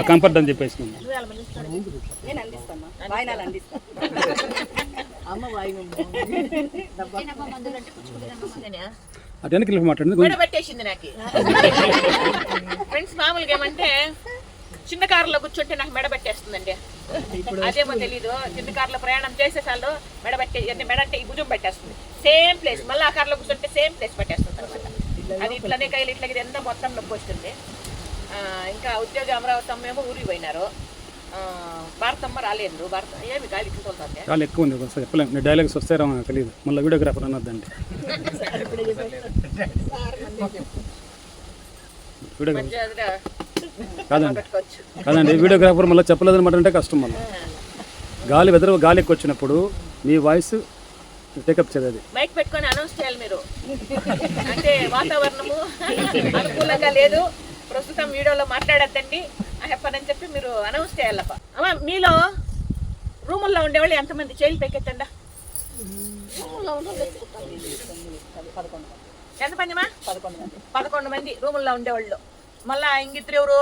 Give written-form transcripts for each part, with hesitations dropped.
Comfort అని చెప్పేసి అటెందుకు వెళ్ళి మాట్లాడింది పెట్టేసింది నాకు ఫ్రెండ్స్. మామూలుగా ఏమంటే చిన్న కారులో కూర్చుంటే నాకు మెడ పెట్టేస్తుందండి, అదేమో తెలీదు. చిన్న కారులో ప్రయాణం చేసేసాళ్ళు మెడ అంటే ఈ భుజం పెట్టేస్తుంది సేమ్ ప్లేస్. మళ్ళీ ఆ కారులో కూర్చుంటే సేమ్ ప్లేస్ పెట్టేస్తుంది అనమాట. అది ఇట్లనే కైలు ఇట్లా ఎంత మొత్తం నొప్పి వస్తుంది. ఇంకా ఉద్యోగి అమరావతి అమ్మేమో ఊరికి పోయినారు, భారతమ్మ రాలేదు. భారత ఏమి గాలి ఇట్లుతుంది, గాలి ఎక్కువ ఉంది. చెప్పలేము, డైలాగ్స్ వస్తారో తెలియదు. మళ్ళీ వీడియోగ్రాఫర్ అన్నదండి. కాదండి వీడియోగ్రాఫర్ మళ్ళీ చెప్పలేదు అనమాట. అంటే కష్టం. మళ్ళీ గాలి ఎక్కువ వచ్చినప్పుడు మీ వాయిస్ టేకప్ చేయాలి, మైక్ పెట్టుకొని అనౌన్స్ చేయాలి మీరు. అంటే వాతావరణము అనుకూలంగా లేదు, ప్రస్తుతం వీడియోలో మాట్లాడద్దండి చెప్పని చెప్పి మీరు అనౌన్స్ చేయాలప్ప. అమ్మా మీలో రూముల్లో ఉండేవాళ్ళు ఎంతమంది చేయిలు పైకెత్తండా? ఎంతమంది మా? 11 మంది రూముల్లో ఉండేవాళ్ళు. మళ్ళా ఇంగిద్దరు ఎవరు?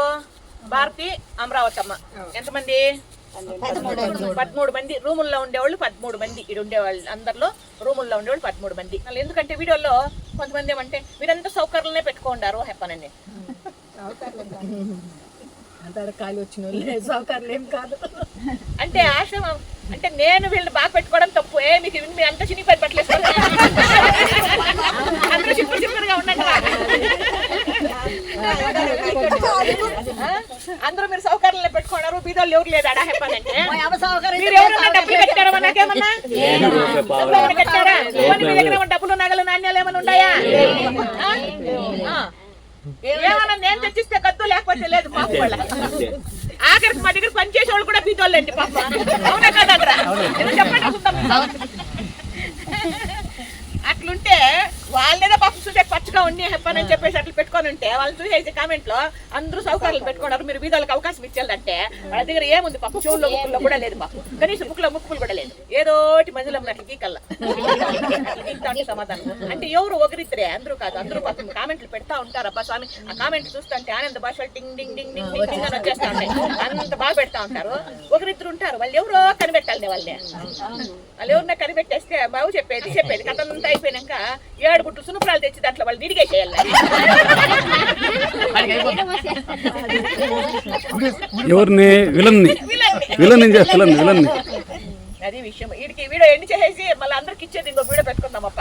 భారతి, అమరావతి అమ్మ. ఎంతమంది? 13 మంది రూముల్లో ఉండేవాళ్ళు. 13 మంది ఇక్కడ ఉండేవాళ్ళు. అందరిలో రూముల్లో ఉండేవాళ్ళు 13 మంది. ఎందుకంటే వీడియోలో కొంతమంది ఏమంటే మీరంతా సౌకర్యాలనే పెట్టుకుంటారు చెప్పానండి. అంటే ఆశ్రమం అంటే నేను వీళ్ళని బాగా పెట్టుకోవడం తప్పు. మీకు మీరు అంతా చిన్ని పని పట్టలేదు, అందరూ చిన్నగా ఉండండి. అందరూ మీరు సౌకర్యాలనే పెట్టుకున్నారు, బీదోళ్ళు ఎవరు లేదు అడా చెప్పానంటే. మీరు ఎవరన్నా డబ్బులు కట్టారా? నాకేమన్నా కట్టారా? మీ దగ్గర డబ్బులు నగలు నాణ్యాలు ఏమైనా ఉన్నాయా? ఏమన్నా నేను తెచ్చిస్తే గద్దు, లేకపోతే లేదు. పాప వాళ్ళ ఆఖరికి మా దగ్గర పనిచేసే వాళ్ళు కూడా బీదోళ్ళండి పాప. అవునా కదరా? చెప్పండి. అట్లుంటే వాళ్ళేదో పాపం చూసే పచ్చగా ఉండి చెప్పానని చెప్పేసి అట్లా పెట్టుకొని ఉంటే వాళ్ళు చూసేసి కామెంట్ లో అందరూ సౌకర్యాలు పెట్టుకున్నారు, మీరు బీదోళ్ళకి అవకాశం ఇచ్చేదంటే వాళ్ళ దగ్గర ఏముంది పాపం? చెవుల్లో ముక్కుల్లో కూడా లేదు పాపం, కనీసం ముక్కులు కూడా లేదు. ఏదోటి మధ్యలో ఉన్నట్లు గీకల్లా సమాధానం. అంటే ఎవరు ఒకరిద్దరే, అందరూ కాదు. అందరూ పాపం కామెంట్లు పెడతా ఉంటారు. అబ్బా స్వామి ఆ కామెంట్లు చూస్తుంటే ఆనంద భాషలు టింగ్ డింగ్ డింగ్ డింగ్ డింగ్ అని వచ్చేస్తా ఉంటాయి. అంత బాగా పెడతా ఉంటారు. ఒకరిద్దరు ఉంటారు, వాళ్ళు ఎవరో కనిపెట్టాలి. వాళ్ళు ఎవరిన కనిపెట్టేస్తే బాగు చెప్పేది కథంతా అయిపోయినాక 7 బుట్లు సునుపురాలు తెచ్చి దాంట్లో వాళ్ళు నిడిగేసేయాలి. ఎవరిని? విలన్ని. అది విషయం. వీడికి వీడియో ఎండ్ చేసేసి మళ్ళీ అందరికి ఇచ్చేది ఇంకో వీడియో పెట్టుకుందాం అప్ప.